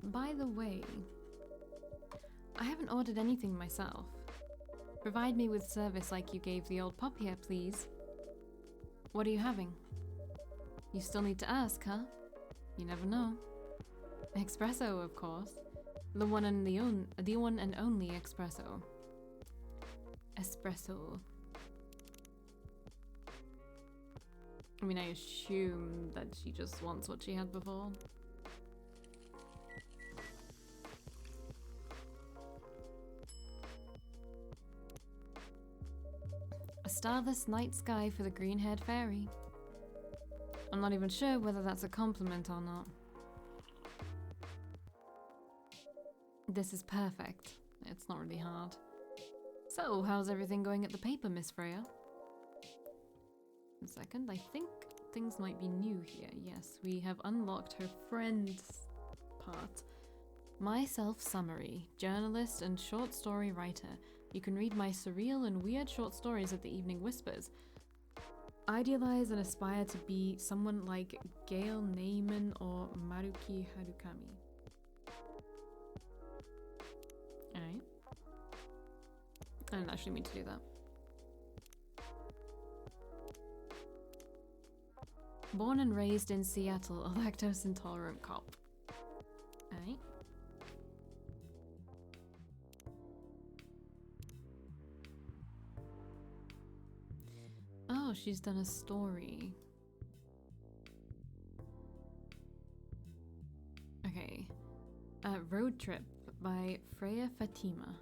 By the way, I haven't ordered anything myself. Provide me with service like you gave the old pop here, please. What are you having? You still need to ask, huh? You never know. Espresso, of course. The one and only espresso. Espresso. I mean, I assume that she just wants what she had before. A starless night sky for the green-haired fairy. I'm not even sure whether that's a compliment or not. This is perfect. It's not really hard. So, how's everything going at the paper, Miss Freya? A second, I think things might be new here. Yes, we have unlocked her friends part. My self-summary, journalist and short story writer. You can read my surreal and weird short stories at the Evening Whispers. Idealize and aspire to be someone like Gail Neyman or Maruki Harukami. Alright. I didn't actually mean to do that. Born and raised in Seattle, a lactose intolerant cop. Alright. Oh, she's done a story. Okay. Road Trip by Freya Fatima.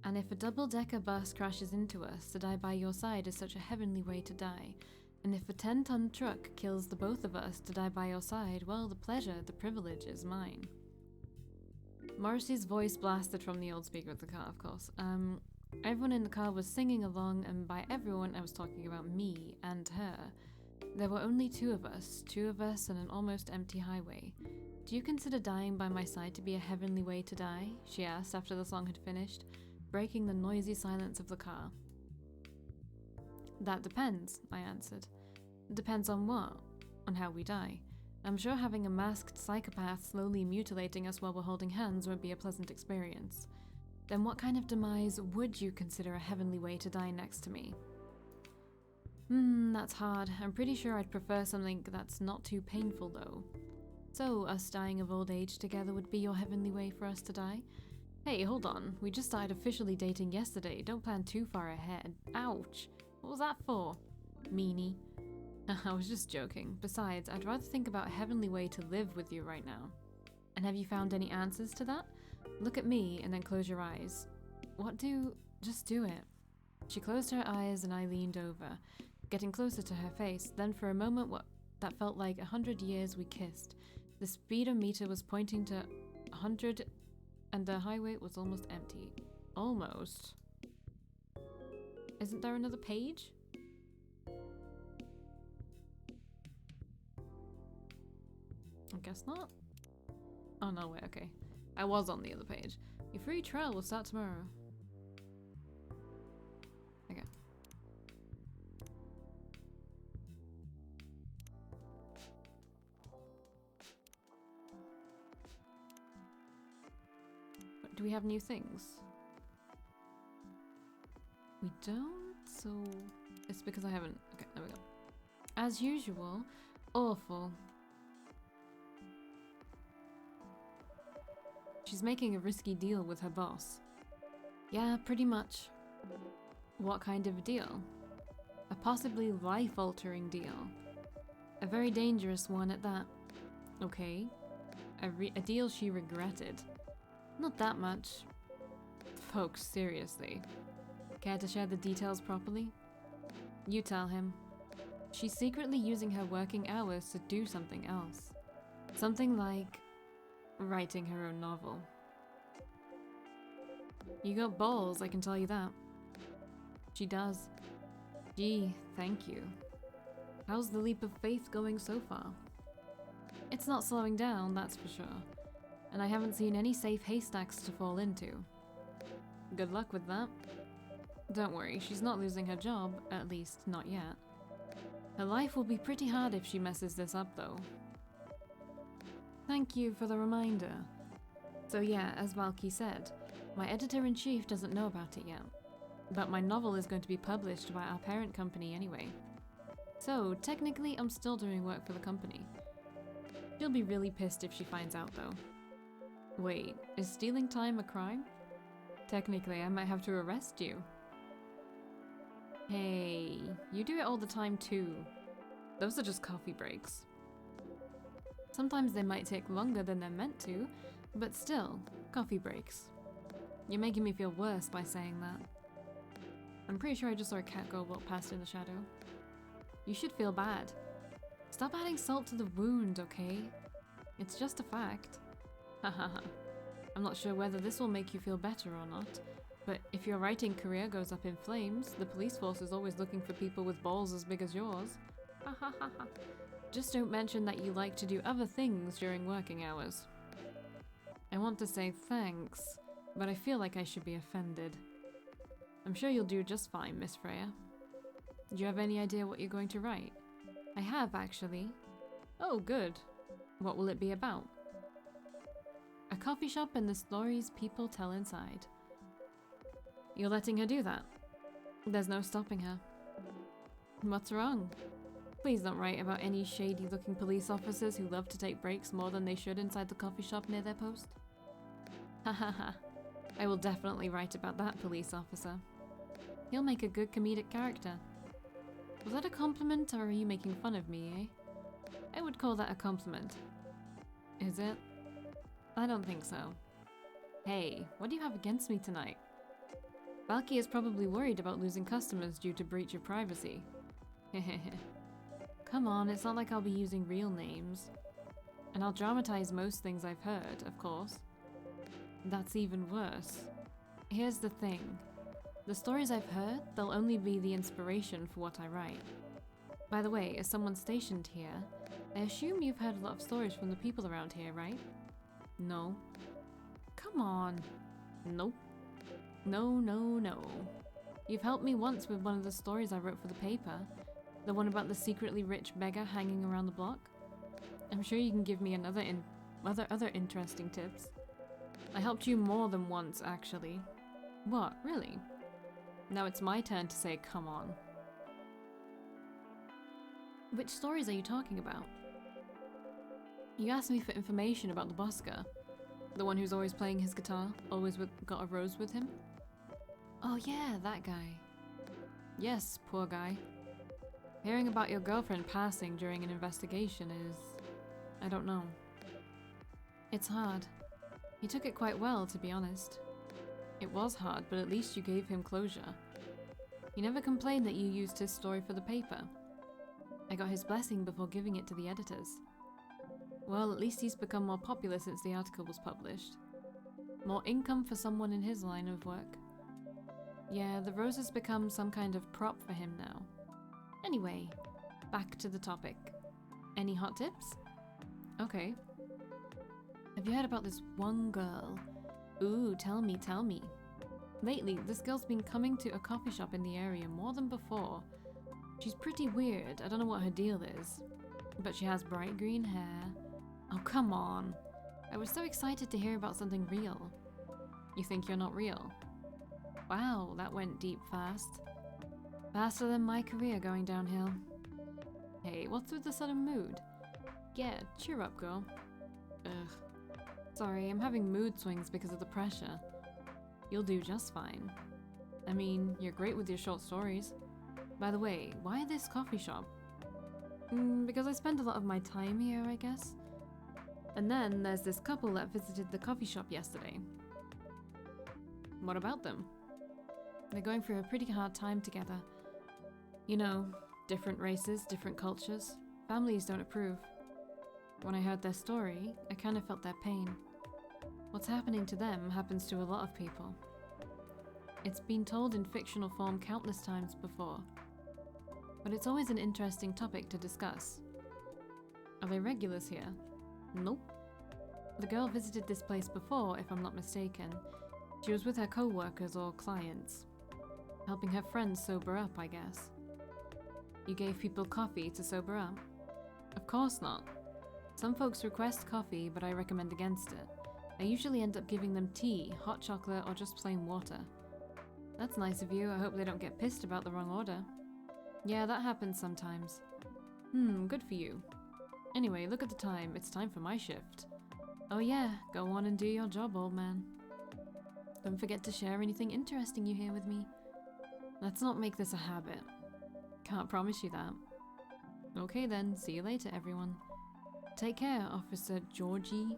And if a double-decker bus crashes into us, to die by your side is such a heavenly way to die. And if a 10-ton truck kills the both of us, to die by your side, well, the pleasure, the privilege is mine. Morrissey's voice blasted from the old speaker of the car, of course. Everyone in the car was singing along, and by everyone I was talking about me and her. There were only two of us on an almost empty highway. Do you consider dying by my side to be a heavenly way to die? She asked after the song had finished, breaking the noisy silence of the car. That depends, I answered. Depends on what? On how we die. I'm sure having a masked psychopath slowly mutilating us while we're holding hands won't be a pleasant experience. Then what kind of demise would you consider a heavenly way to die next to me? That's hard. I'm pretty sure I'd prefer something that's not too painful though. So, us dying of old age together would be your heavenly way for us to die? Hey, hold on. We just started officially dating yesterday. Don't plan too far ahead. Ouch. What was that for? Meanie. I was just joking. Besides, I'd rather think about a heavenly way to live with you right now. And have you found any answers to that? Look at me and then close your eyes. Just do it. She closed her eyes and I leaned over, getting closer to her face. Then for a moment that felt like 100 years we kissed. The speedometer was pointing to 100 and the highway was almost empty. Almost. Isn't there another page? I guess not. Oh no, wait, okay. I was on the other page. Your free trial will start tomorrow. Okay. Do we have new things? We don't, so it's because I haven't. Okay, there we go. As usual, awful. She's making a risky deal with her boss. Yeah, pretty much. What kind of a deal? A possibly life-altering deal. A very dangerous one at that. Okay. A deal she regretted. Not that much. Folks, seriously. Care to share the details properly? You tell him. She's secretly using her working hours to do something else. Something like writing her own novel. You got balls, I can tell you that. She does. Gee, thank you. How's the leap of faith going so far? It's not slowing down, that's for sure. And I haven't seen any safe haystacks to fall into. Good luck with that. Don't worry, she's not losing her job, at least not yet. Her life will be pretty hard if she messes this up though. Thank you for the reminder. So yeah, as Valkii said, my editor-in-chief doesn't know about it yet. But my novel is going to be published by our parent company anyway. So, technically, I'm still doing work for the company. She'll be really pissed if she finds out, though. Wait, is stealing time a crime? Technically, I might have to arrest you. Hey, you do it all the time too. Those are just coffee breaks. Sometimes they might take longer than they're meant to, but still, coffee breaks. You're making me feel worse by saying that. I'm pretty sure I just saw a cat go walk past in the shadow. You should feel bad. Stop adding salt to the wound, okay? It's just a fact. Hahaha. I'm not sure whether this will make you feel better or not, but if your writing career goes up in flames, the police force is always looking for people with balls as big as yours. Hahaha. Just don't mention that you like to do other things during working hours. I want to say thanks, but I feel like I should be offended. I'm sure you'll do just fine, Miss Freya. Do you have any idea what you're going to write? I have, actually. Oh, good. What will it be about? A coffee shop and the stories people tell inside. You're letting her do that? There's no stopping her. What's wrong? Please don't write about any shady-looking police officers who love to take breaks more than they should inside the coffee shop near their post. Hahaha. I will definitely write about that police officer. He'll make a good comedic character. Was that a compliment, or are you making fun of me, eh? I would call that a compliment. Is it? I don't think so. Hey, what do you have against me tonight? Valkii is probably worried about losing customers due to breach of privacy. Hehehe. Come on, it's not like I'll be using real names. And I'll dramatize most things I've heard, of course. That's even worse. Here's the thing. The stories I've heard, they'll only be the inspiration for what I write. By the way, as someone stationed here, I assume you've heard a lot of stories from the people around here, right? No. Come on. Nope. No, no, no. You've helped me once with one of the stories I wrote for the paper. The one about the secretly rich beggar hanging around the block. I'm sure you can give me other interesting tips. I helped you more than once, actually. What, really? Now it's my turn to say come on. Which stories are you talking about? You asked me for information about the busker. The one who's always playing his guitar, always got a rose with him? Oh yeah, that guy. Yes, poor guy. Hearing about your girlfriend passing during an investigation is... I don't know. It's hard. He took it quite well, to be honest. It was hard, but at least you gave him closure. He never complained that you used his story for the paper. I got his blessing before giving it to the editors. Well, at least he's become more popular since the article was published. More income for someone in his line of work. Yeah, the rose has become some kind of prop for him now. Anyway, back to the topic. Any hot tips? Okay. Have you heard about this one girl? Ooh, tell me, tell me. Lately, this girl's been coming to a coffee shop in the area more than before. She's pretty weird, I don't know what her deal is. But she has bright green hair. Oh, come on. I was so excited to hear about something real. You think you're not real? Wow, that went deep fast. Faster than my career going downhill. Hey, what's with the sudden mood? Yeah, cheer up, girl. Ugh. Sorry, I'm having mood swings because of the pressure. You'll do just fine. I mean, you're great with your short stories. By the way, why this coffee shop? Because I spend a lot of my time here, I guess. And then there's this couple that visited the coffee shop yesterday. What about them? They're going through a pretty hard time together. You know, different races, different cultures. Families don't approve. When I heard their story, I kind of felt their pain. What's happening to them happens to a lot of people. It's been told in fictional form countless times before. But it's always an interesting topic to discuss. Are they regulars here? Nope. The girl visited this place before, if I'm not mistaken. She was with her co-workers or clients. Helping her friends sober up, I guess. You gave people coffee to sober up? Of course not. Some folks request coffee, but I recommend against it. I usually end up giving them tea, hot chocolate, or just plain water. That's nice of you. I hope they don't get pissed about the wrong order. Yeah, that happens sometimes. Good for you. Anyway, look at the time. It's time for my shift. Oh yeah, go on and do your job, old man. Don't forget to share anything interesting you hear with me. Let's not make this a habit. Can't promise you that. Okay then, see you later, everyone. Take care, Officer Georgie.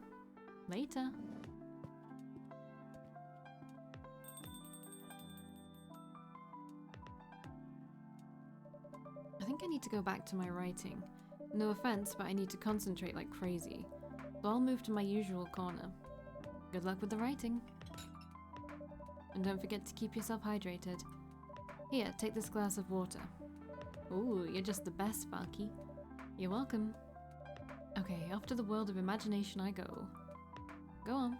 Later. I think I need to go back to my writing. No offense, but I need to concentrate like crazy. So I'll move to my usual corner. Good luck with the writing. And don't forget to keep yourself hydrated. Here, take this glass of water. Ooh, you're just the best, Valkii. You're welcome. Okay, off to the world of imagination I go. Go on.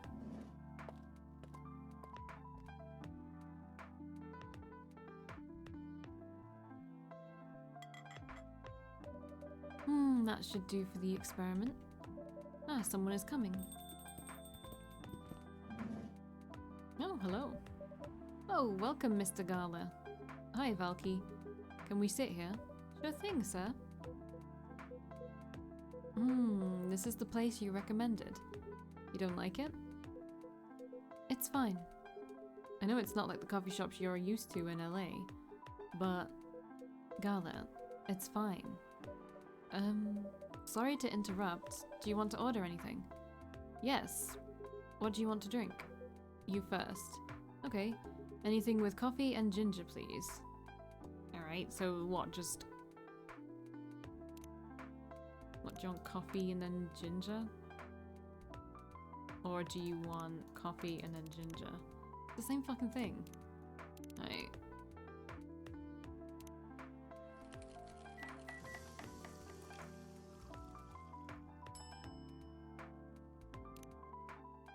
That should do for the experiment. Ah, someone is coming. Oh, hello. Oh, welcome, Mr. Gala. Hi, Valkii. Can we sit here? Sure thing, sir. This is the place you recommended. You don't like it? It's fine. I know it's not like the coffee shops you're used to in LA, but Gala, it's fine. Sorry to interrupt. Do you want to order anything? Yes. What do you want to drink? You first. Okay. Anything with coffee and ginger, please. Alright, so what, just... What, do you want coffee and then ginger? Or do you want coffee and then ginger? It's the same fucking thing. Right.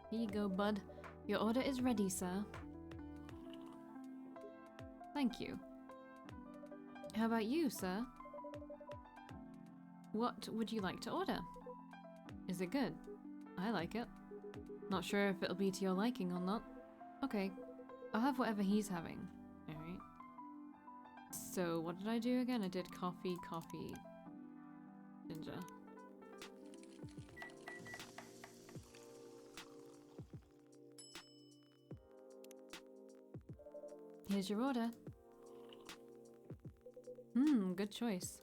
Here you go, bud. Your order is ready, sir. Thank you. How about you, sir? What would you like to order? Is it good? I like it. Not sure if it'll be to your liking or not. Okay, I'll have whatever he's having. Alright. So, what did I do again? I did coffee, ginger. Here's your order. Good choice.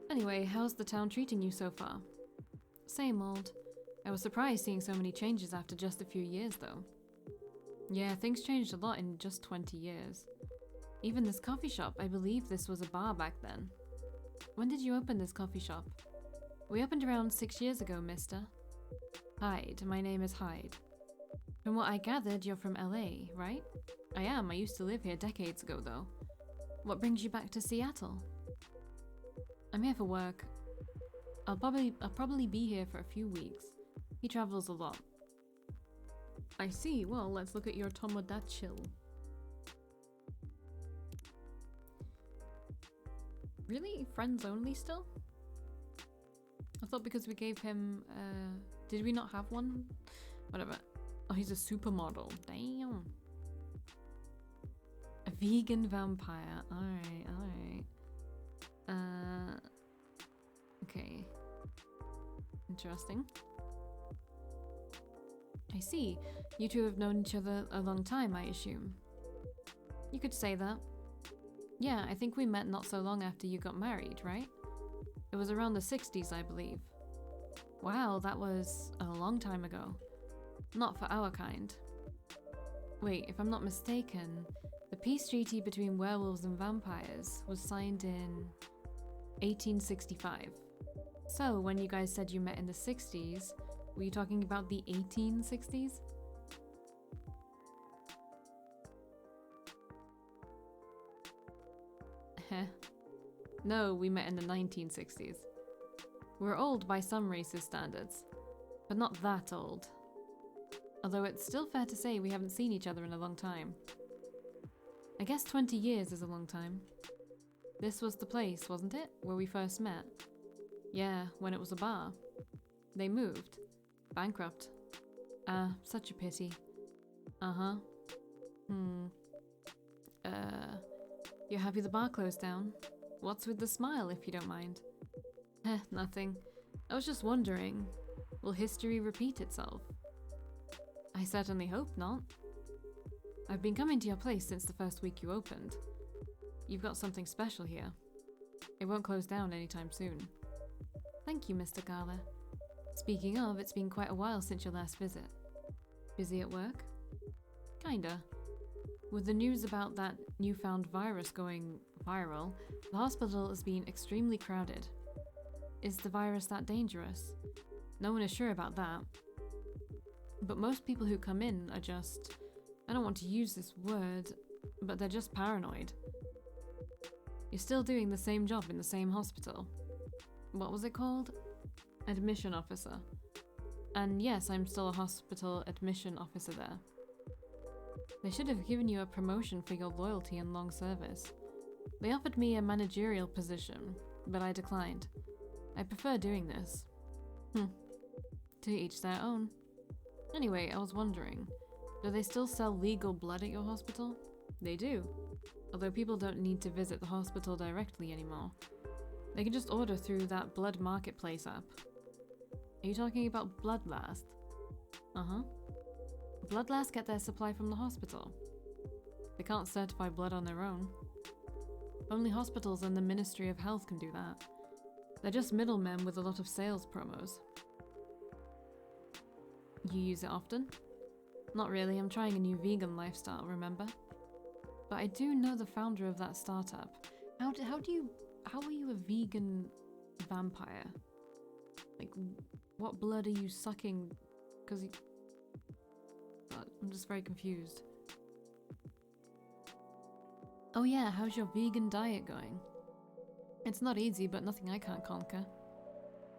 Anyway, how's the town treating you so far? Same old. I was surprised seeing so many changes after just a few years, though. Yeah, things changed a lot in just 20 years. Even this coffee shop, I believe this was a bar back then. When did you open this coffee shop? We opened around 6 years ago, mister. Hyde, my name is Hyde. From what I gathered, you're from LA, right? I am. I used to live here decades ago, though. What brings you back to Seattle? I'm here for work. I'll probably be here for a few weeks. He travels a lot. I see. Well, let's look at your Tomodachi. Really? Friends only still? I thought because we gave him, did we not have one? Whatever. Oh, he's a supermodel. Damn. A vegan vampire. Alright, alright. Okay. Interesting. I see. You two have known each other a long time, I assume. You could say that. Yeah, I think we met not so long after you got married, right? It was around the 60s, I believe. Wow, that was a long time ago. Not for our kind. Wait, if I'm not mistaken, the peace treaty between werewolves and vampires was signed in 1865. So, when you guys said you met in the 60s, were you talking about the 1860s? Heh. No, we met in the 1960s. We're old by some races' standards, but not that old. Although it's still fair to say we haven't seen each other in a long time. I guess 20 years is a long time. This was the place, wasn't it, where we first met? Yeah, when it was a bar. They moved. Bankrupt. Ah, such a pity. Uh-huh. You're happy the bar closed down? What's with the smile, if you don't mind? Nothing. I was just wondering, will history repeat itself? I certainly hope not. I've been coming to your place since the first week you opened. You've got something special here. It won't close down anytime soon. Thank you, Mr. Gala. Speaking of, it's been quite a while since your last visit. Busy at work? Kinda. With the news about that newfound virus going viral, the hospital has been extremely crowded. Is the virus that dangerous? No one is sure about that. But most people who come in are just... I don't want to use this word, but they're just paranoid. You're still doing the same job in the same hospital. What was it called? Admission officer. And yes, I'm still a hospital admission officer there. They should have given you a promotion for your loyalty and long service. They offered me a managerial position, but I declined. I prefer doing this. To each their own. Anyway, I was wondering, do they still sell legal blood at your hospital? They do. Although people don't need to visit the hospital directly anymore. They can just order through that blood marketplace app. Are you talking about Bloodlast? Uh-huh. Bloodlast get their supply from the hospital. They can't certify blood on their own. Only hospitals and the Ministry of Health can do that. They're just middlemen with a lot of sales promos. You use it often? Not really, I'm trying a new vegan lifestyle, remember? But I do know the founder of that startup. How are you a vegan vampire? Like, what blood are you sucking? I'm just very confused. Oh yeah, how's your vegan diet going? It's not easy, but nothing I can't conquer.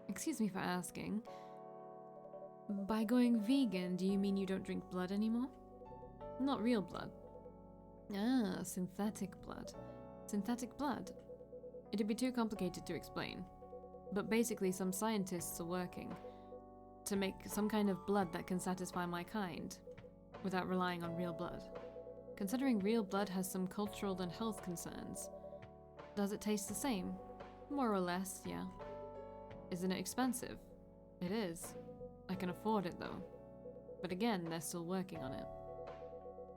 Excuse me for asking. By going vegan, do you mean you don't drink blood anymore? Not real blood. Ah, synthetic blood. Synthetic blood? It'd be too complicated to explain. But basically, some scientists are working to make some kind of blood that can satisfy my kind, without relying on real blood. Considering real blood has some cultural and health concerns. Does it taste the same? More or less, yeah. Isn't it expensive? It is. I can afford it though. But again, they're still working on it.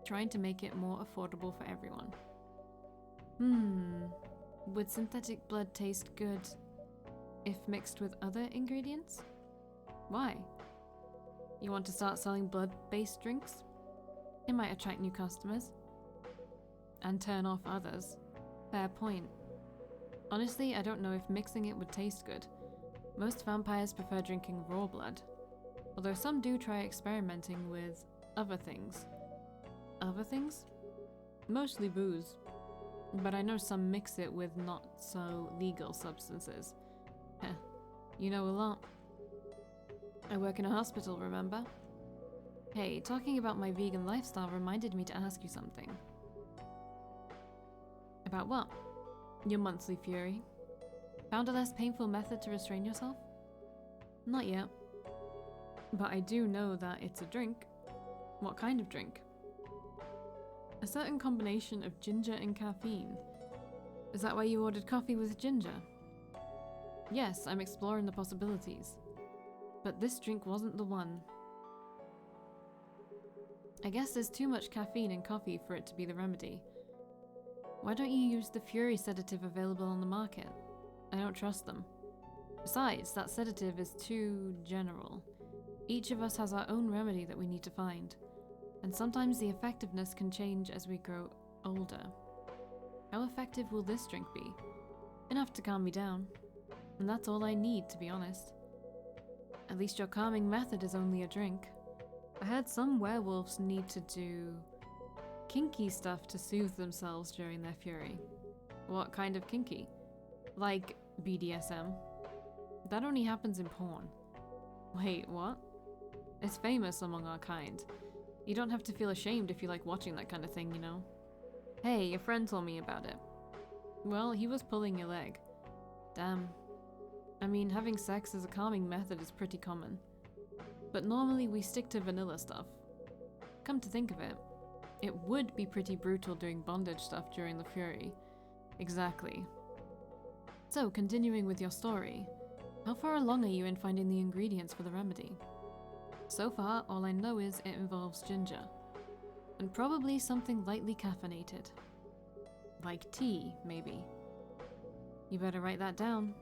Trying to make it more affordable for everyone. Would synthetic blood taste good if mixed with other ingredients? Why? You want to start selling blood-based drinks? It might attract new customers. And turn off others. Fair point. Honestly, I don't know if mixing it would taste good. Most vampires prefer drinking raw blood. Although some do try experimenting with other things. Other things? Mostly booze. But I know some mix it with not so legal substances. Heh, you know a lot. I work in a hospital, remember? Hey, talking about my vegan lifestyle reminded me to ask you something. About what? Your monthly fury. Found a less painful method to restrain yourself? Not yet. But I do know that it's a drink. What kind of drink? A certain combination of ginger and caffeine. Is that why you ordered coffee with ginger? Yes, I'm exploring the possibilities. But this drink wasn't the one. I guess there's too much caffeine in coffee for it to be the remedy. Why don't you use the Fury sedative available on the market? I don't trust them. Besides, that sedative is too general. Each of us has our own remedy that we need to find. And sometimes the effectiveness can change as we grow older. How effective will this drink be? Enough to calm me down. And that's all I need, to be honest. At least your calming method is only a drink. I heard some werewolves need to do kinky stuff to soothe themselves during their fury. What kind of kinky? Like BDSM? That only happens in porn. Wait, what? It's famous among our kind. You don't have to feel ashamed if you like watching that kind of thing, you know? Hey, your friend told me about it. Well, he was pulling your leg. Damn. I mean, having sex as a calming method is pretty common. But normally we stick to vanilla stuff. Come to think of it, it would be pretty brutal doing bondage stuff during the Fury. Exactly. So, continuing with your story, how far along are you in finding the ingredients for the remedy? So far, all I know is it involves ginger. And probably something lightly caffeinated. Like tea, maybe. You better write that down.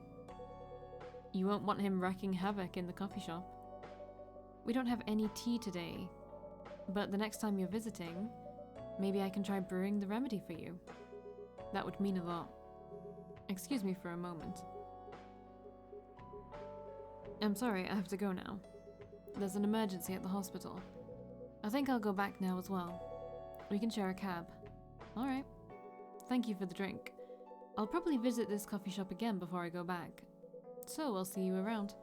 You won't want him wreaking havoc in the coffee shop. We don't have any tea today, but the next time you're visiting, maybe I can try brewing the remedy for you. That would mean a lot. Excuse me for a moment. I'm sorry, I have to go now. There's an emergency at the hospital. I think I'll go back now as well. We can share a cab. Alright. Thank you for the drink. I'll probably visit this coffee shop again before I go back. So I'll see you around.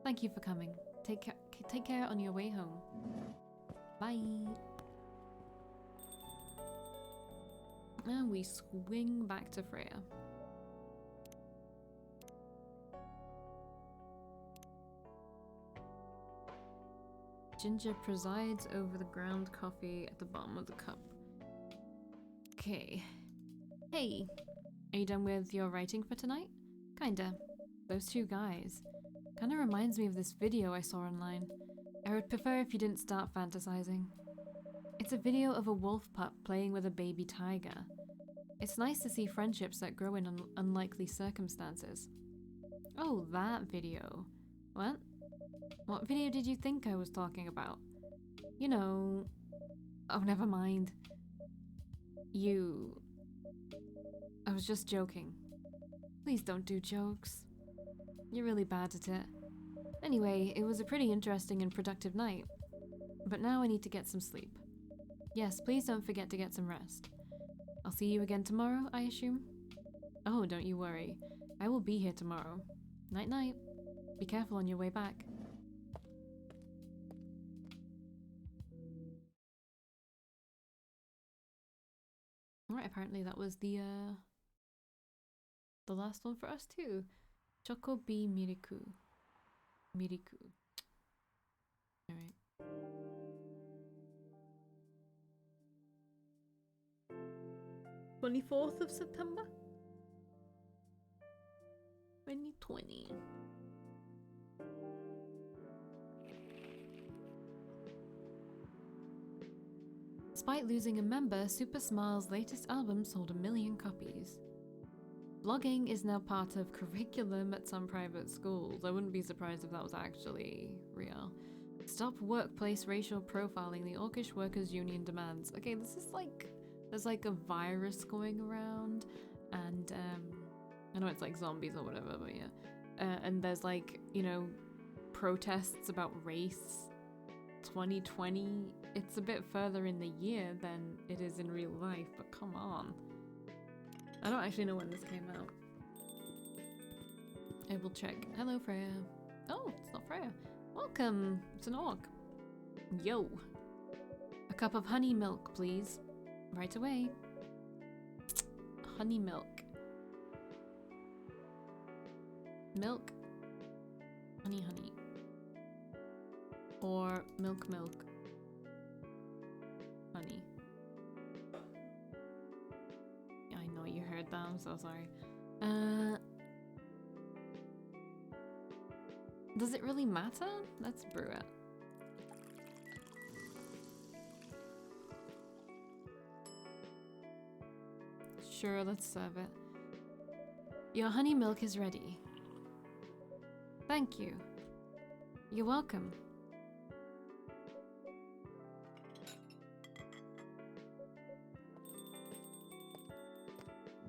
Thank you for coming. Take care on your way home. Bye. And we swing back to Freya. Ginger presides over the ground coffee at the bottom of the cup. Okay. Hey, are you done with your writing for tonight? Kinda. Those two guys. Kinda reminds me of this video I saw online. I would prefer if you didn't start fantasizing. It's a video of a wolf pup playing with a baby tiger. It's nice to see friendships that grow in unlikely circumstances. Oh, that video. What? What video did you think I was talking about? You know... Oh, never mind. You... I was just joking. Please don't do jokes. You're really bad at it. Anyway, it was a pretty interesting and productive night. But now I need to get some sleep. Yes, please don't forget to get some rest. I'll see you again tomorrow, I assume? Oh, don't you worry. I will be here tomorrow. Night-night. Be careful on your way back. Alright, apparently that was the last one for us too. Choco B Miriku. Miriku. Alright. (24th of September 2020). Despite losing a member, Super Smile's latest album sold 1 million copies. Blogging is now part of curriculum at some private schools. I wouldn't be surprised if that was actually real. Stop workplace racial profiling, the Orcish Workers' Union demands. Okay, this is like... There's like a virus going around, and I know it's like zombies or whatever, but yeah. And there's like, you know, protests about race. 2020, it's a bit further in the year than it is in real life, but come on. I don't actually know when this came out. I will check. Hello, Freya. Oh, it's not Freya. Welcome. It's an orc. Yo. A cup of honey milk, please. Right away. Honey milk. Milk. Honey, honey. Or milk, milk. Honey. Yeah, I know you heard that. I'm so sorry. Does it really matter? Let's brew it. Sure, let's serve it. Your honey milk is ready. Thank you. You're welcome.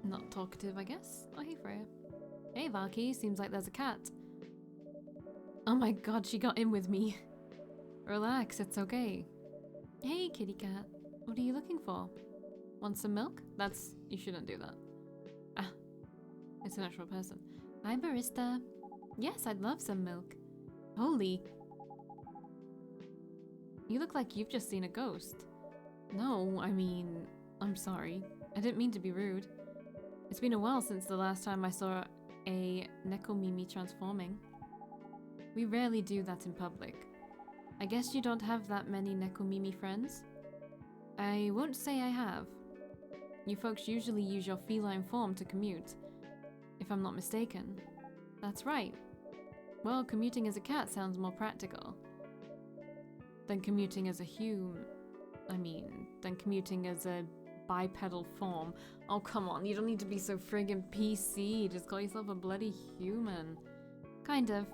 Not talkative, I guess. Oh, hey, Freya. Hey, Valkii. Seems like there's a cat. Oh my god, she got in with me. Relax, it's okay. Hey, kitty cat. What are you looking for? Want some milk? You shouldn't do that. Ah, it's an actual person. Hi, barista. Yes, I'd love some milk. Holy. You look like you've just seen a ghost. No, I mean, I'm sorry. I didn't mean to be rude. It's been a while since the last time I saw a Nekomimi transforming. We rarely do that in public. I guess you don't have that many Nekomimi friends? I won't say I have. You folks usually use your feline form to commute, if I'm not mistaken. That's right. Well, commuting as a cat sounds more practical than commuting as a than commuting as a bipedal form. Oh, come on, you don't need to be so friggin' PC. Just call yourself a bloody human. Kind of.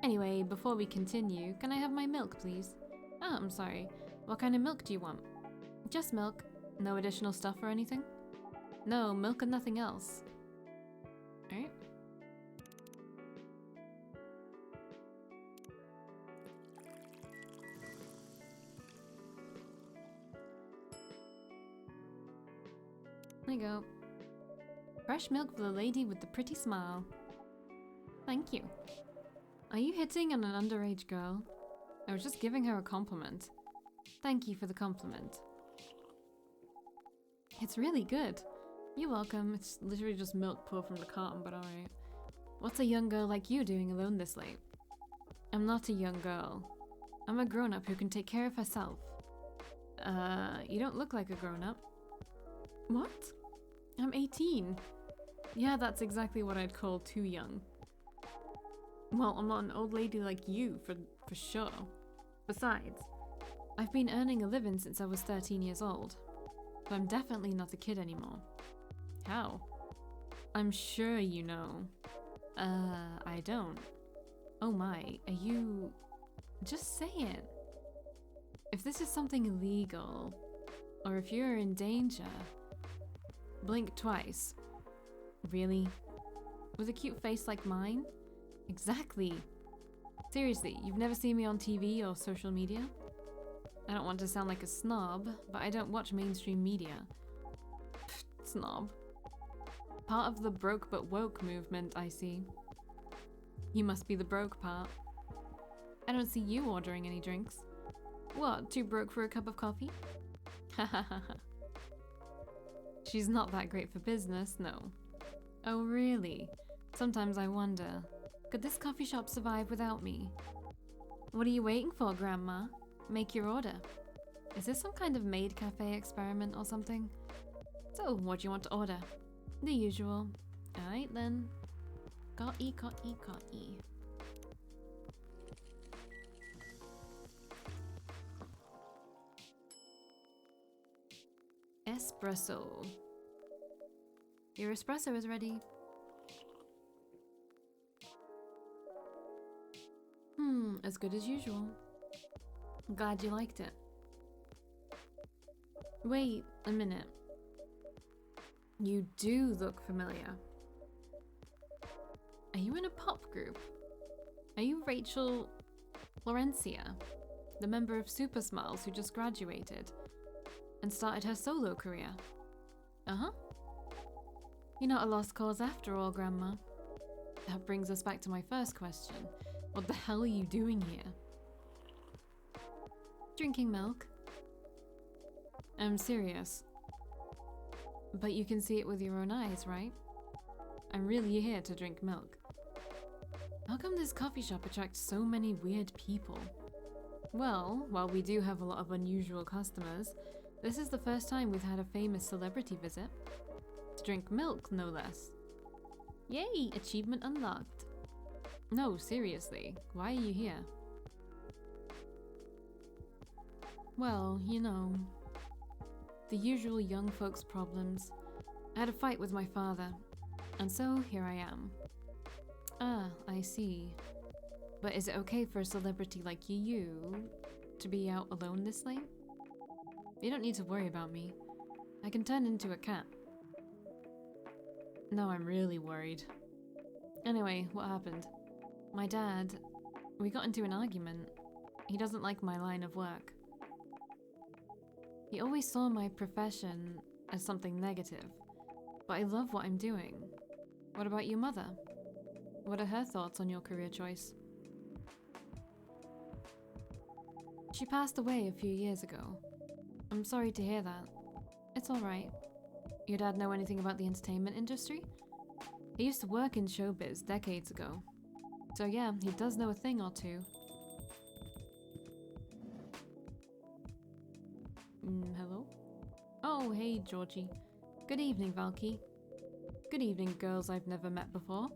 Anyway, before we continue, can I have my milk, please? Oh, I'm sorry. What kind of milk do you want? Just milk. No additional stuff or anything? No, milk and nothing else. Alright. There you go. Fresh milk for the lady with the pretty smile. Thank you. Are you hitting on an underage girl? I was just giving her a compliment. Thank you for the compliment. It's really good. You're welcome. It's literally just milk poured from the carton, but alright. What's a young girl like you doing alone this late? I'm not a young girl. I'm a grown-up who can take care of herself. You don't look like a grown-up. What? I'm 18. Yeah, that's exactly what I'd call too young. Well, I'm not an old lady like you, for sure. Besides, I've been earning a living since I was 13 years old. But I'm definitely not a kid anymore. How? I'm sure you know. I don't. Oh my, are you... Just say it. If this is something illegal, or if you're in danger, blink twice. Really? With a cute face like mine? Exactly. Seriously, you've never seen me on TV or social media? I don't want to sound like a snob, but I don't watch mainstream media. Pfft, snob. Part of the broke but woke movement, I see. You must be the broke part. I don't see you ordering any drinks. What, too broke for a cup of coffee? Hahaha. She's not that great for business, no. Oh really? Sometimes I wonder, could this coffee shop survive without me? What are you waiting for, Grandma? Make your order. Is this some kind of maid cafe experiment or something? So, what do you want to order? The usual. Alright then. Got-y. Espresso. Your espresso is ready. As good as usual. Glad you liked it. Wait a minute. You do look familiar. Are you in a pop group? Are you Rachel Florencia, the member of Super Smiles who just graduated and started her solo career? Uh-huh. You're not a lost cause after all, Grandma. That brings us back to my first question. What the hell are you doing here? Drinking milk. I'm serious. But you can see it with your own eyes, right? I'm really here to drink milk. How come this coffee shop attracts so many weird people? Well, while we do have a lot of unusual customers, this is the first time we've had a famous celebrity visit. To drink milk, no less. Yay! Achievement unlocked. No, seriously, why are you here? Well, you know, the usual young folks' problems. I had a fight with my father, and so here I am. Ah, I see. But is it okay for a celebrity like you to be out alone this late? You don't need to worry about me. I can turn into a cat. No, I'm really worried. Anyway, what happened? My dad, we got into an argument. He doesn't like my line of work. He always saw my profession as something negative, but I love what I'm doing. What about your mother? What are her thoughts on your career choice? She passed away a few years ago. I'm sorry to hear that. It's alright. Your dad know anything about the entertainment industry? He used to work in showbiz decades ago. So yeah, he does know a thing or two. Hello? Oh, hey, Georgie. Good evening, Valkii. Good evening, girls I've never met before.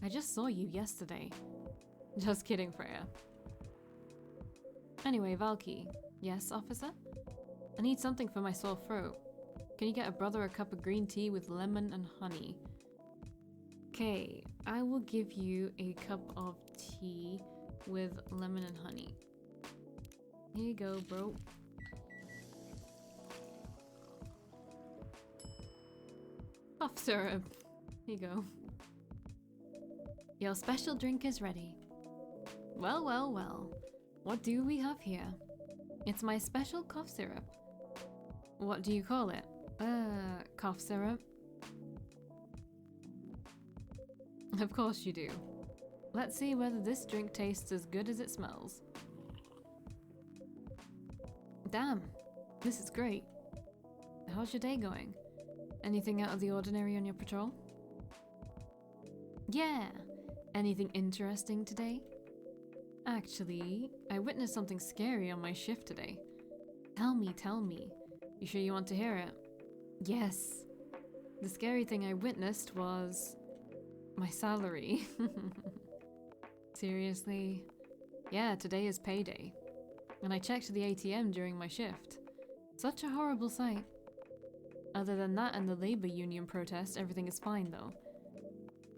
I just saw you yesterday. Just kidding, Freya. Anyway, Valkii. Yes, officer? I need something for my sore throat. Can you get a brother a cup of green tea with lemon and honey? Okay, I will give you a cup of tea with lemon and honey. Here you go, bro. Cough syrup. Here you go. Your special drink is ready. Well, well, well. What do we have here? It's my special cough syrup. What do you call it? Cough syrup? Of course you do. Let's see whether this drink tastes as good as it smells. Damn, this is great. How's your day going? Anything out of the ordinary on your patrol? Yeah! Anything interesting today? Actually, I witnessed something scary on my shift today. Tell me, tell me. You sure you want to hear it? Yes. The scary thing I witnessed was... my salary. Seriously? Yeah, today is payday. And I checked the ATM during my shift. Such a horrible sight. Other than that and the labor union protest, everything is fine though.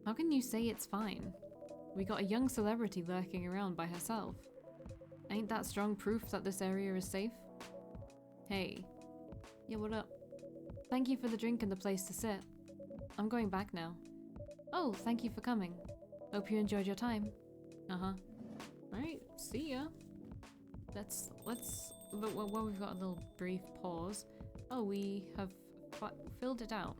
How can you say it's fine? We got a young celebrity lurking around by herself. Ain't that strong proof that this area is safe? Hey. Yeah, what up? Thank you for the drink and the place to sit. I'm going back now. Oh, thank you for coming. Hope you enjoyed your time. Uh-huh. Alright, see ya. Let's well, we've got a little brief pause. Oh, we have filled it out.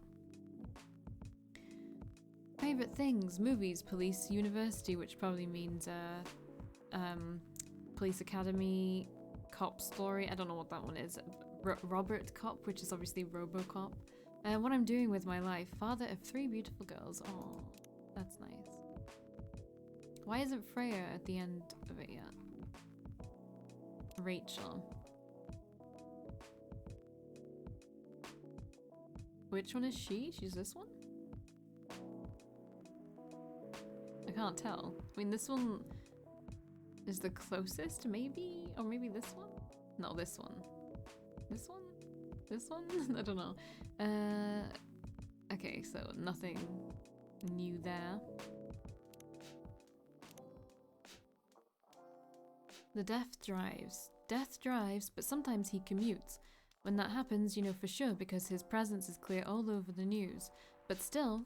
Favorite things, movies, police, university, which probably means police academy, cop story. I don't know what that one is. Robert Cop, which is obviously RoboCop. What I'm doing with my life. Father of 3 beautiful girls. Oh, that's nice. Why isn't Freya at the end of it yet? Rachel. Which one is she? She's this one? I can't tell. I mean, this one is the closest, maybe? Or maybe this one? No, this one. This one? This one? I don't know. Okay, so nothing new there. The Death drives. Death drives, but sometimes he commutes. When that happens, you know for sure because his presence is clear all over the news. But still,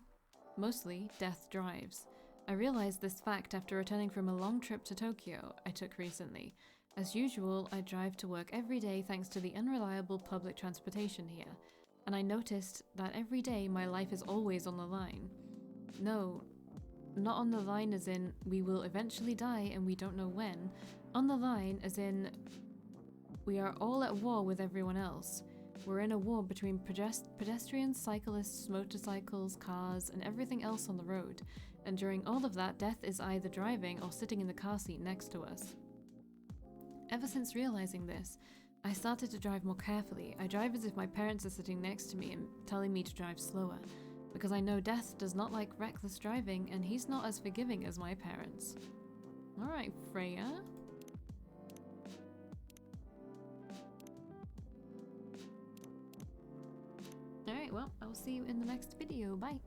mostly, Death drives. I realized this fact after returning from a long trip to Tokyo I took recently. As usual, I drive to work every day thanks to the unreliable public transportation here. And I noticed that every day my life is always on the line. No, not on the line as in we will eventually die and we don't know when. On the line as in we are all at war with everyone else. We're in a war between pedestrians, cyclists, motorcycles, cars, and everything else on the road. And during all of that, Death is either driving or sitting in the car seat next to us. Ever since realizing this, I started to drive more carefully. I drive as if my parents are sitting next to me and telling me to drive slower, because I know Death does not like reckless driving and he's not as forgiving as my parents. Alright, Freya. Alright, well, I'll see you in the next video. Bye!